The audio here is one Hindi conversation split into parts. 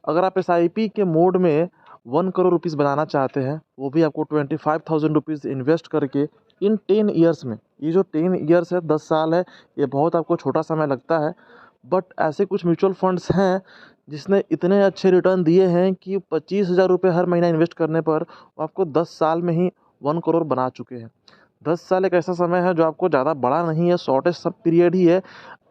अगर आप SIP के मोड में 1 करोड़ रुपीज़ बनाना चाहते हैं, वो भी आपको 25,000 रुपीज़ इन्वेस्ट करके इन 10 ईयर्स में, ये जो 10 ईयर्स है, 10 साल है, ये बहुत आपको छोटा समय लगता है, बट ऐसे कुछ म्यूचुअल फंड्स हैं जिसने इतने अच्छे रिटर्न दिए हैं कि 25,000 रुपये हर महीना इन्वेस्ट करने पर वो आपको 10 साल में ही 1 करोड़ बना चुके हैं। 10 साल एक ऐसा समय है जो आपको ज़्यादा बड़ा नहीं है, शॉर्टेस्ट सब पीरियड ही है।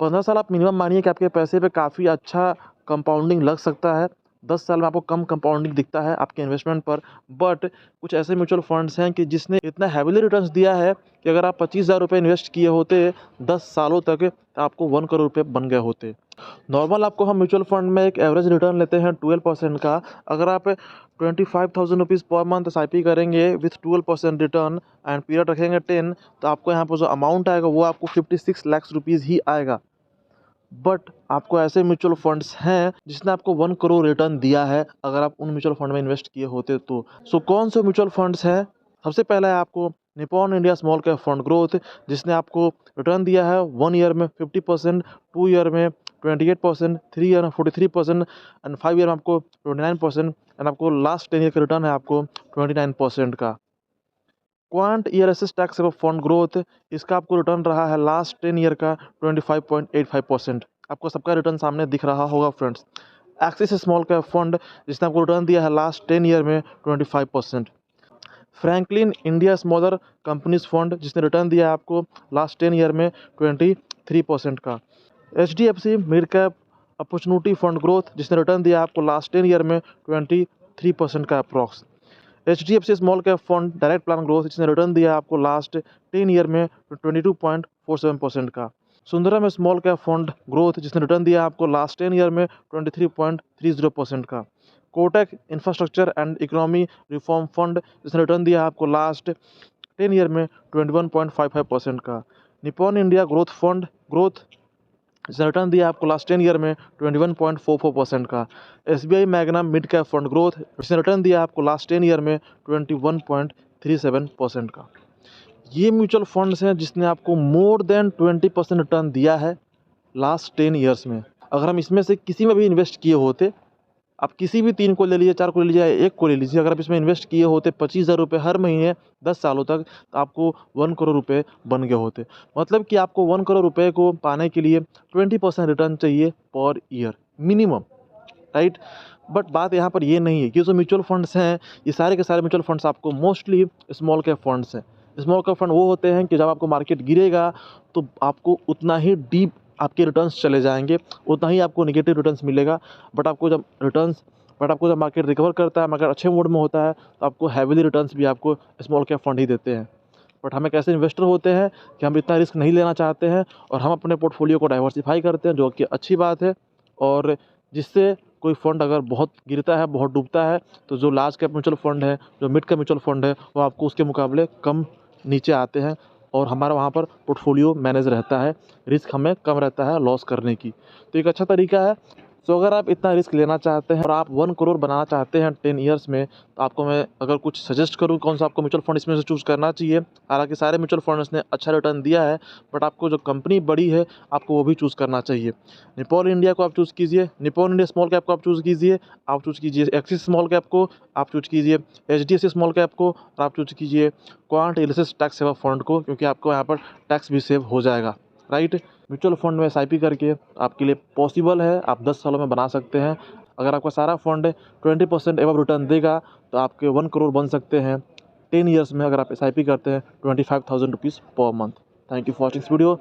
15 साल आप मिनिमम मानिए कि आपके पैसे पे काफ़ी अच्छा कंपाउंडिंग लग सकता है। 10 साल में आपको कम कंपाउंडिंग दिखता है आपके इन्वेस्टमेंट पर, बट कुछ ऐसे म्यूचुअल फंड्स हैं कि जिसने इतना हेविली रिटर्न्स दिया है कि अगर आप 25,000 रुपये इन्वेस्ट किए होते 10 सालों तक, तो आपको 1 करोड़ रुपये बन गए होते। नॉर्मल आपको हम म्यूचुअल फंड में एक एवरेज रिटर्न लेते हैं 12% का। अगर आप 25,000 रुपीज़ पर मंथ SIP करेंगे विथ 12% रिटर्न एंड पीरियड रखेंगे 10, तो आपको यहाँ पर जो अमाउंट आएगा वो आपको 56 लाख रुपीज़ ही आएगा। बट आपको ऐसे म्यूचुअल फंड्स हैं जिसने आपको 1 करोड़ रिटर्न दिया है अगर आप उन म्यूचुअल फंड में इन्वेस्ट किए होते तो। सो कौन से म्यूचुअल फंड्स हैं? सबसे पहला है आपको Nippon India small cap fund growth, जिसने आपको रिटर्न दिया है 1 ईयर में 50%, 2 ईयर में 28%, 3 ईयर में 43% एंड 5 ईयर में आपको 29% एंड आपको लास्ट 10 ईयर का रिटर्न है आपको 29% का। Quant ELSS tax fund growth, इसका आपको रिटर्न रहा है लास्ट 10 ईयर का 25.85%। आपको सबका रिटर्न सामने दिख रहा होगा friends. Axis small cap fund, जिसने आपको रिटर्न दिया है लास्ट 10 ईयर में 25%। Franklin India smaller companies fund, जिसने रिटर्न दिया है आपको लास्ट 10 ईयर में 23% का। HDFC mid cap opportunity fund growth, जिसने रिटर्न दिया है आपको लास्ट 10 ईयर में 23% का approx. HDFC small cap fund direct plan growth, जिसने रिटर्न दिया है आपको लास्ट 10 ईयर में 22.47% का। Sundaram small cap fund growth, जिसने रिटर्न दिया है आपको लास्ट 10 ईयर में 23.30% का। Kotak infrastructure and economy reform fund, जिसने रिटर्न दिया है आपको लास्ट 10 ईयर में 21.55% का। Nippon India growth fund growth, जिसने रिटर्न दिया आपको लास्ट 10 ईयर में 21.44% का। SBI magnum mid cap fund growth, जिसने रिटर्न दिया आपको लास्ट 10 ईयर में 21.37% का। ये म्यूचुअल फंड्स हैं जिसने आपको मोर देन 20% रिटर्न दिया है लास्ट 10 ईयर्स में। अगर हम इसमें से किसी में भी इन्वेस्ट किए होते, आप किसी भी 3 को ले लीजिए, 4 को ले लीजिए, 1 को ले लीजिए, अगर आप इसमें इन्वेस्ट किए होते 25,000 रुपये हर महीने 10 सालों तक, तो आपको 1 करोड़ रुपये बन गए होते। मतलब कि आपको 1 करोड़ रुपये को पाने के लिए 20% रिटर्न चाहिए per year minimum, right. But बात यहाँ पर ये नहीं है कि जो म्यूचुअल फंड्स हैं, ये सारे के सारे म्यूचुअल फंड्स आपको मोस्टली स्मॉल कैप फंड्स हैं। स्मॉल कैप फंड वो होते हैं कि जब आपको मार्केट गिरेगा तो आपको उतना ही डीप आपके रिटर्न्स चले जाएंगे, उतना ही आपको नेगेटिव रिटर्न्स मिलेगा। बट आपको जब मार्केट रिकवर करता है, मार्केट अच्छे मोड में होता है, तो आपको हैविली रिटर्न्स भी आपको स्मॉल कैप फंड ही देते हैं। बट हम एक ऐसे इन्वेस्टर होते हैं कि हम इतना रिस्क नहीं लेना चाहते हैं और हम अपने पोर्टफोलियो को डाइवर्सिफाई करते हैं, जो कि अच्छी बात है। और जिससे कोई फंड अगर बहुत गिरता है, बहुत डूबता है, तो जो लार्ज कैप म्यूचुअल फंड है, जो मिड कैप म्यूचुअल फंड है, वो आपको उसके मुकाबले कम नीचे आते हैं और हमारा वहाँ पर पोर्टफोलियो मैनेज रहता है, रिस्क हमें कम रहता है लॉस करने की। तो एक अच्छा तरीका है। सो अगर आप इतना रिस्क लेना चाहते हैं और आप 1 करोड़ बनाना चाहते हैं 10 ईयर्स में, तो आपको मैं अगर कुछ सजेस्ट करूँ कौन सा आपको म्यूचुअल फंड इसमें से चूज़ करना चाहिए, हालांकि सारे म्यूचुअल फंड्स ने अच्छा रिटर्न दिया है, बट आपको जो कंपनी बड़ी है आपको वो भी चूज़ करना चाहिए। निपॉन इंडिया को आप चूज़ कीजिए, निपॉन इंडिया स्मॉल कैप को आप चूज़ कीजिए, आप चूज़ कीजिए एक्सिस स्मॉल कैप को, आप चूज़ कीजिए HDFC स्मॉल कैप को, और आप चूज़ कीजिए quant ELSS tax saver fund को, क्योंकि आपको यहाँ पर टैक्स भी सेव हो जाएगा, राइट। म्यूचुअल फंड में SIP करके आपके लिए पॉसिबल है, आप 10 सालों में बना सकते हैं। अगर आपका सारा फंड 20% एवं रिटर्न देगा तो आपके 1 करोड़ बन सकते हैं 10 ईयर्स में, अगर आप SIP करते हैं 25,000 rupees per month. Thank you for watching this video.